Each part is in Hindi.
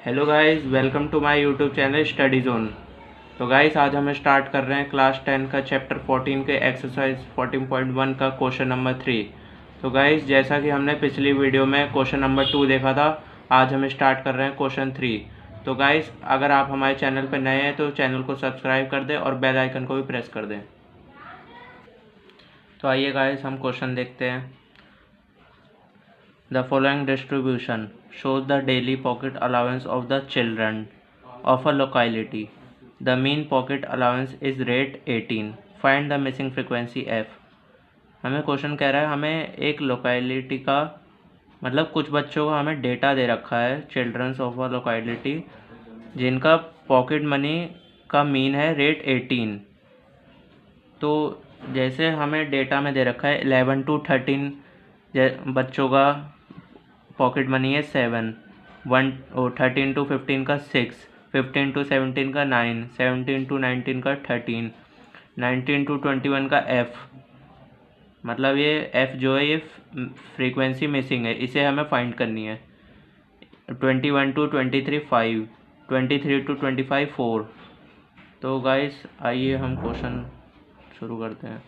Hello guys, welcome to my YouTube channel study zone. तो गाइस आज हम स्टार्ट कर रहे हैं क्लास 10 का चैप्टर 14 के एक्सरसाइज 14.1 का क्वेश्चन नंबर 3। तो गाइस जैसा कि हमने पिछली वीडियो में क्वेश्चन नंबर 2 देखा था, आज हम स्टार्ट कर रहे हैं क्वेश्चन 3। तो गाइस अगर आप हमारे चैनल पर नए हैं तो चैनल को सब्सक्राइब कर दें और बेल आइकन को भी प्रेस कर दें। तो आइए गाइस हम क्वेश्चन देखते हैं। The following distribution shows the daily pocket allowance of the children of a locality. The mean pocket allowance is rate 18. Find the missing frequency f. हमें क्वेश्चन कह रहा है, हमें एक लोकेलिटी का मतलब कुछ बच्चों को हमें डेटा दे रखा है, चिल्ड्रंस ऑफ अ लोकेलिटी, जिनका पॉकेट मनी का मीन है रेट 18। तो जैसे हमें डेटा में दे रखा है 11 to 13 बच्चों का पॉकेट मनी है 7, 13 to 15 का 6, 15 to 17 का 9, 17 to 19 का 13, 19 to 21 का f। मतलब ये f जो है ये फ्रीक्वेंसी मिसिंग है, इसे हमें फाइंड करनी है। 21 to 23 5, 23 to 25 4। तो गाइस आइए हम क्वेश्चन शुरू करते हैं।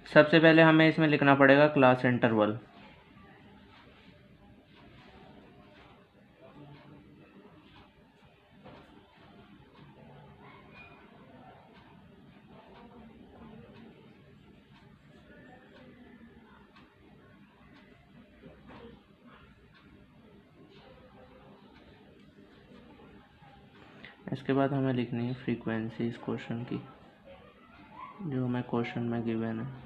सबसे पहले हमें इसमें लिखना पड़ेगा क्लास इंटरवल। इसके बाद हमें लिखनी है फ्रीक्वेंसी इस क्वेश्चन की, जो हमें क्वेश्चन में गिवन है।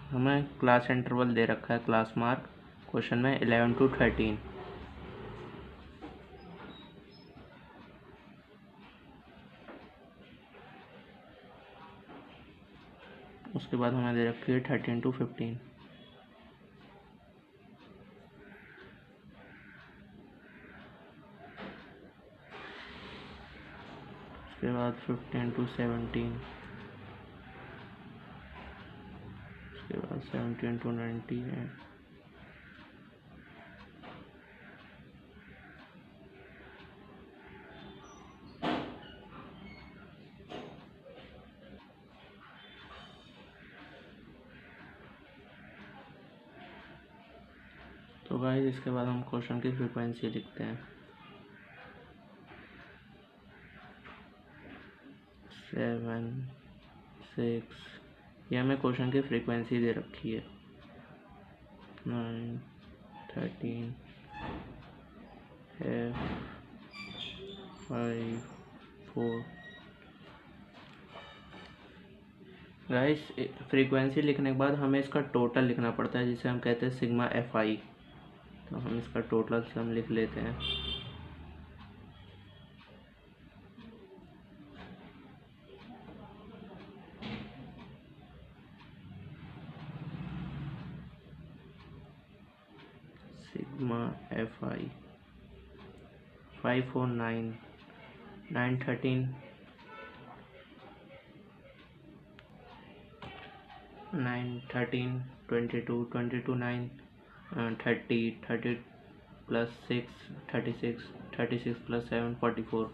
हमें क्लास इंटरवल दे रखा है, क्लास मार्क क्वेश्चन में 11 to 13। उसके बाद हमें दे रखी है 13 to 15। उसके बाद 15 to 17। उसके बाद 17 to 19 है। तो गाइस इसके बाद हम क्वेश्चन की फ्रीक्वेंसी लिखते हैं। 7 6, ये हमें क्वेश्चन की फ्रीक्वेंसी दे रखी है। 9 13 5 4। गाइस फ्रीक्वेंसी लिखने के बाद हमें इसका टोटल लिखना पड़ता है, जिसे हम कहते हैं सिग्मा एफ आई। तो हम इसका टोटल सम लिख लेते हैं। Sigma F I 5 4 9 9 13 9 13 22 22 9 30 30 plus 6 36 36 plus 7 44।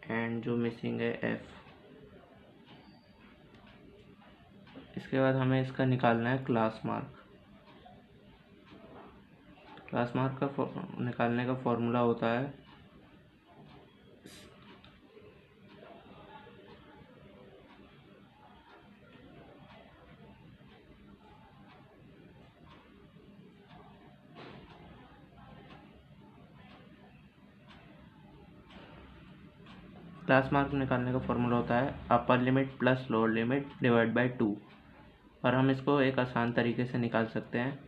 And जो मिसिंग है एफ। इसके बाद हमें इसका निकालना है क्लास मार्क। क्लास मार्क का निकालने का फॉर्मूला होता है upper limit plus lower limit divide by 2। और हम इसको एक आसान तरीके से निकाल सकते हैं।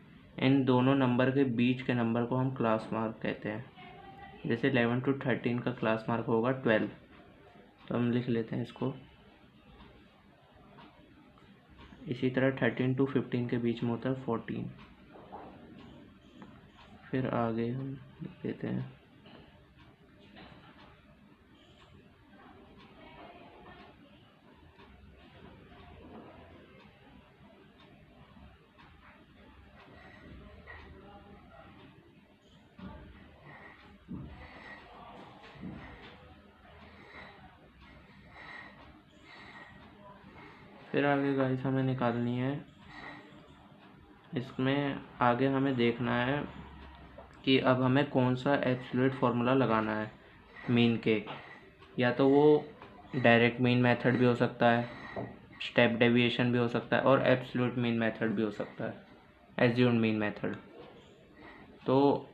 इन दोनों नंबर के बीच के नंबर को हम क्लास मार्क कहते हैं। जैसे 11 to 13 का क्लास मार्क होगा 12, तो हम लिख लेते हैं इसको इसी तरह 13 to 15 के बीच में होता है 14। फिर आगे हम लिख देते हैं फिर आगे गाइस हमें निकालनी है, इसमें आगे हमें देखना है कि अब हमें कौन सा एब्सोल्यूट फार्मूला लगाना है मीन के। या तो वो डायरेक्ट मीन मेथड भी हो सकता है, स्टेप डेविएशन भी हो सकता है, और एब्सोल्यूट मीन मेथड भी हो सकता है, एज्यूम्ड मीन मेथड। तो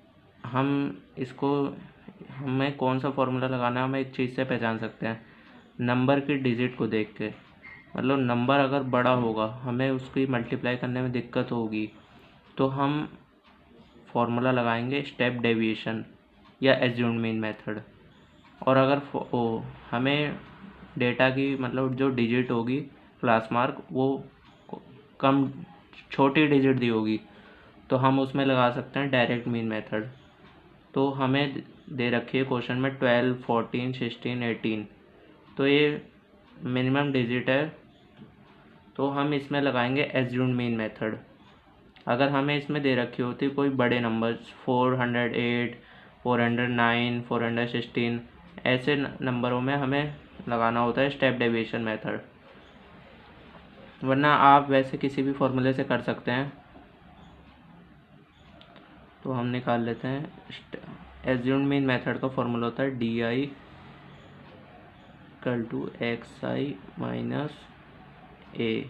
हम इसको, हमें कौन सा फार्मूला लगाना है हम एक चीज़ से पहचान सकते हैं, नंबर की डिजिट को देख के। मतलब नंबर अगर बड़ा होगा, हमें उसकी मल्टीप्लाई करने में दिक्कत होगी, तो हम फार्मूला लगाएंगे स्टेप डेविएशन या एज्यूम्ड मीन मेथड। और अगर हमें डेटा की मतलब जो डिजिट होगी क्लास मार्क वो कम छोटी डिजिट दी होगी, तो हम उसमें लगा सकते हैं डायरेक्ट मीन मेथड। तो हमें दे रखी है क्वेश्चन में 12, 14, 16, 18, तो ये मिनिमम डिजिट है, तो हम इसमें लगाएंगे एज्यूम्ड मीन मेथड। अगर हमें इसमें दे रखी होती कोई बड़े नंबर्स 408, 409, 416, ऐसे नंबरों में हमें लगाना होता है स्टेप डेविएशन मेथड, वरना आप वैसे किसी भी फॉर्मूले से कर सकते हैं। तो हम निकाल लेते हैं एज्यूम्ड मीन मेथड का फॉर्मूला होता है DI equal to XI minus A।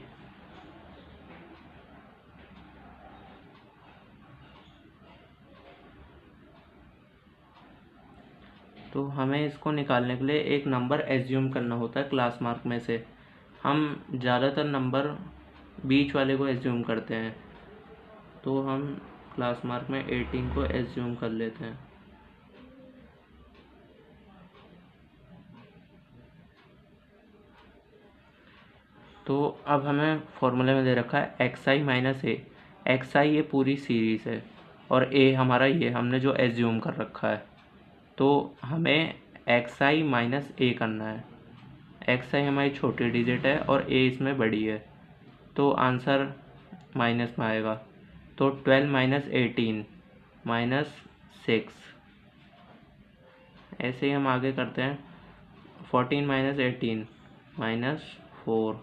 तो हमें इसको निकालने के लिए एक नंबर एज्यूम करना होता है क्लास मार्क में से। हम ज़्यादातर नंबर बीच वाले को एज्यूम करते हैं, तो हम क्लास मार्क में 18 को एज्यूम कर लेते हैं। तो अब हमें फॉर्मूले में दे रखा है XI माइनस A। XI ये पूरी सीरीज़ है और A हमारा ये हमने जो एज्यूम कर रखा है, तो हमें XI माइनस A करना है। XI हमारी छोटी डिजिट है और A इसमें बड़ी है, तो आंसर माइनस में आएगा। तो 12 माइनस 18 माइनस 6, ऐसे ही हम आगे करते हैं। 14 minus 18 minus 4,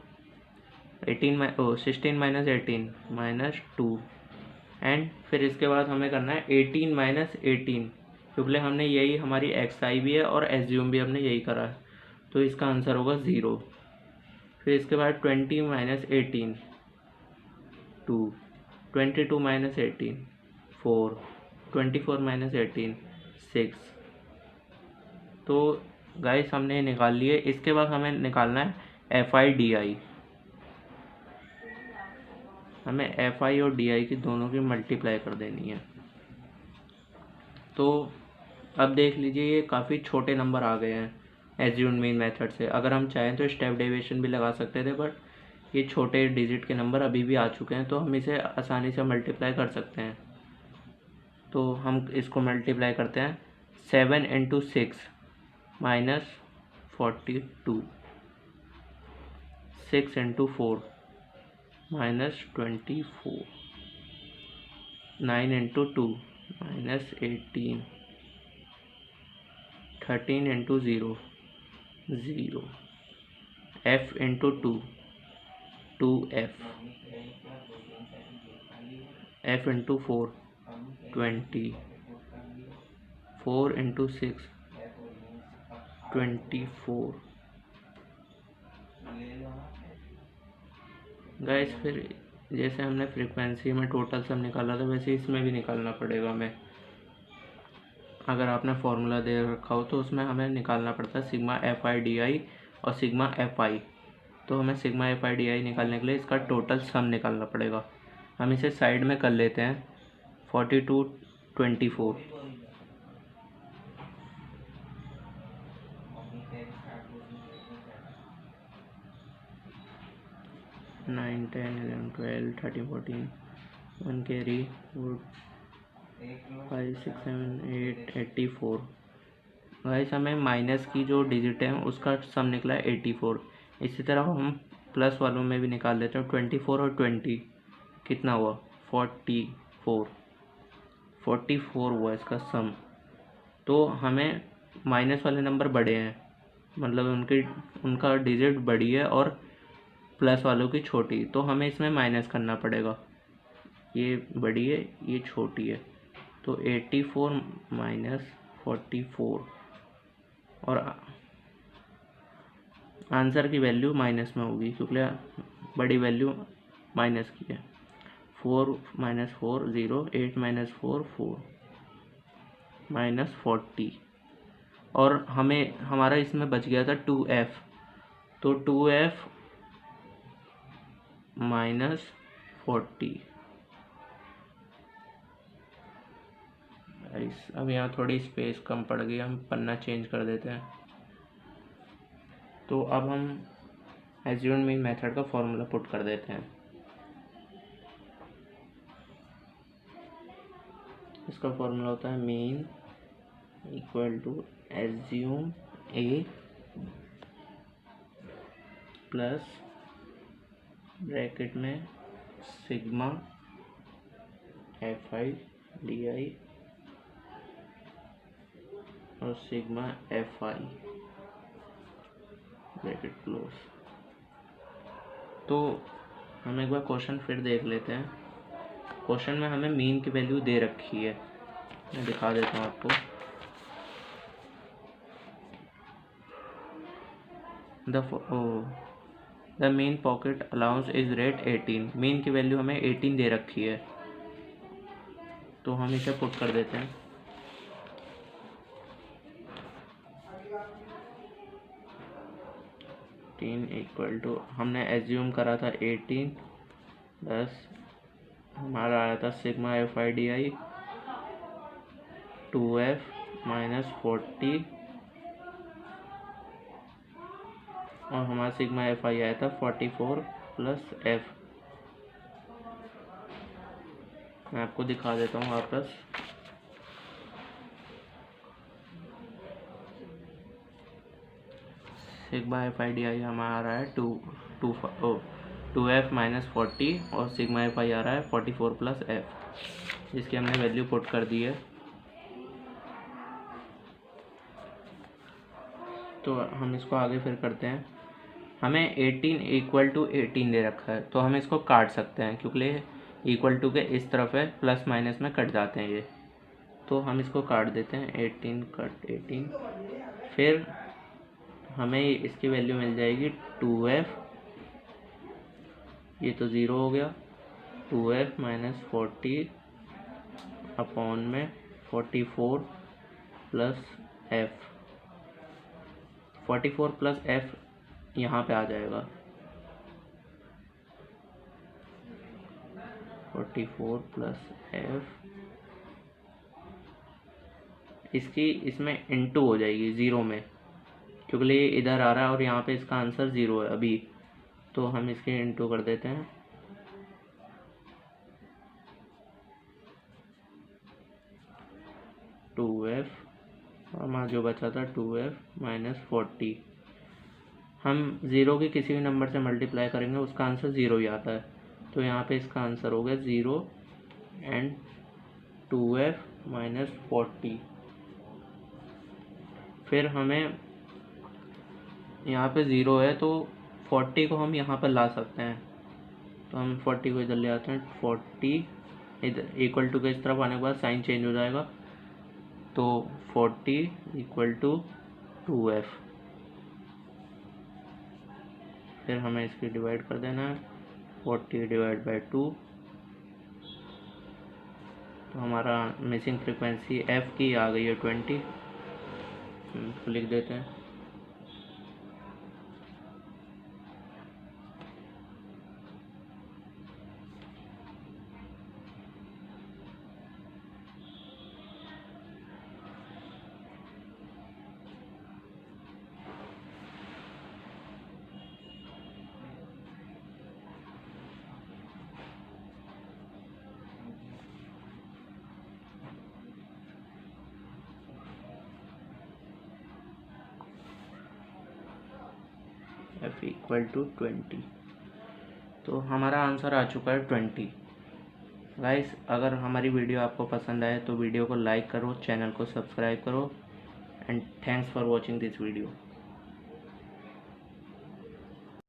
16 minus 18 minus 2, and फिर इसके बाद हमें करना है 18 माइनस 18, क्योंकि हमने यही हमारी XI भी है और एज्यूम भी हमने यही करा है, तो इसका आंसर होगा 0। फिर इसके बाद 20 माइनस 18 2, 22 माइनस 18 4, 24 माइनस 18 6। तो गाइस हमने ये निकाल लिए। इसके बाद हमें निकालना है FI/DI। हमें FI और DI की दोनों की मल्टीप्लाई कर देनी है। तो अब देख लीजिए ये काफ़ी छोटे नंबर आ गए हैं एज्यूम्ड मीन मेथड से। अगर हम चाहें तो स्टेप डेविएशन भी लगा सकते थे, बट ये छोटे डिजिट के नंबर अभी भी आ चुके हैं, तो हम इसे आसानी से मल्टीप्लाई कर सकते हैं। तो हम इसको मल्टीप्लाई करते हैं। 7 into 6 minus 42, 6 into 4 minus 24, 9 into 2 minus 18, 13 into 0 0, F into 2 2F, F into 4 20, 4 into 6 24। Guys फिर जैसे हमने फ्रीक्वेंसी में टोटल सम निकाला था, वैसे इसमें भी निकालना पड़ेगा हमें। अगर आपने फार्मूला दे रखा हो तो उसमें हमें निकालना पड़ता है सिग्मा FI/DI और सिग्मा FI। तो हमें सिग्मा FI/DI निकालने के लिए इसका टोटल सम निकालना पड़ेगा। हम इसे साइड में कर लेते हैं। 42 24, 9 10 11 12 13 14 1 कैरी 4 5 6 7 8 84। गाइस हमें माइनस की जो डिजिट है उसका सम निकला है 84। इसी तरह हम प्लस वालों में भी निकाल लेते हैं। 24 और 20 कितना हुआ? 44 हुआ इसका सम। तो हमें माइनस वाले नंबर बड़े हैं, मतलब उनका डिजिट बड़ी है और प्लस वालों की छोटी, तो हमें इसमें माइनस करना पड़ेगा। ये बड़ी है, ये छोटी है, तो 84 माइनस 44 और आंसर की वैल्यू माइनस में होगी क्योंकि बड़ी वैल्यू माइनस की है। 4 माइनस 4 0, 8 माइनस 4 4 माइनस 40। और हमें हमारा इसमें बच गया था 2f, तो 2f माइनस 40। अब यहाँ थोड़ी स्पेस कम पड़ गई, हम पन्ना चेंज कर देते हैं। तो अब हम एज्यूम्ड मीन मेथड का फॉर्मूला पुट कर देते हैं। इसका फॉर्मूला होता है mean equal to assume A plus bracket में sigma F I D I और sigma F I bracket close. तो हम एक बार क्वेश्चन फिर देख लेते हैं। क्वेश्चन में हमें मीन की वैल्यू दे रखी है, मैं दिखा देता हूँ आपको। The mean pocket allowance is rate 18। Mean की वैल्यू हमें 18 दे रखी है, तो हम इसे पुट कर देते हैं। इक्वल टू हमने एज्यूम करा था 18 प्लस हमारा आया था sigma F I D I 2f minus 40 और हमारा सिग्मा एफ आई आया था 44 प्लस एफ। मैं आपको दिखा देता हूँ वापस। सिग्मा एफ आई डी आई हमारा आ रहा है 2f माइनस 40 और सिग्मा एफ आई आ रहा है 44 प्लस एफ, जिसकी हमने वैल्यू पुट कर दी है। तो हम इसको आगे फिर करते हैं। हमें 18 इक्वल टू 18 दे रखा है, तो हम इसको काट सकते हैं क्योंकि इक्वल टू के इस तरफ है, प्लस माइनस में कट जाते हैं ये, तो हम इसको काट देते हैं। 18 कट 18, फिर हमें इसकी वैल्यू मिल जाएगी 2f, ये तो ज़ीरो हो गया, 2f माइनस 40 अपॉन में 44 प्लस एफ। 44 प्लस एफ यहाँ पे आ जाएगा, 44 प्लस एफ, इसकी इसमें इंटू हो जाएगी ज़ीरो में, क्योंकि ये इधर आ रहा है और यहाँ पे इसका आंसर ज़ीरो है अभी, तो हम इसके इंटू कर देते हैं। टू एफ हमारा जो बचा था 2f माइनस 40, हम ज़ीरो की किसी भी नंबर से मल्टीप्लाई करेंगे उसका आंसर ज़ीरो ही आता है, तो यहाँ पे इसका आंसर हो गया 0 एंड 2f माइनस 40। फिर हमें यहाँ पे ज़ीरो है तो 40 को हम यहाँ पर ला सकते हैं, तो हम 40 को इधर ले आते हैं। 40 इधर इक्वल टू के इस तरफ आने के बाद साइन चेंज हो जाएगा, तो 40 इक्वल टू 2f। फिर हमें इसकी डिवाइड कर देना है, 40 डिवाइड बाई 2, तो हमारा मिसिंग फ्रीक्वेंसी f की आ गई है 20। इसको लिख देते हैं। F equal to 20। तो हमारा आंसर आ चुका है 20। गाइस, अगर हमारी वीडियो आपको पसंद आए तो वीडियो को लाइक करो, चैनल को सब्सक्राइब करो, and thanks for watching this video.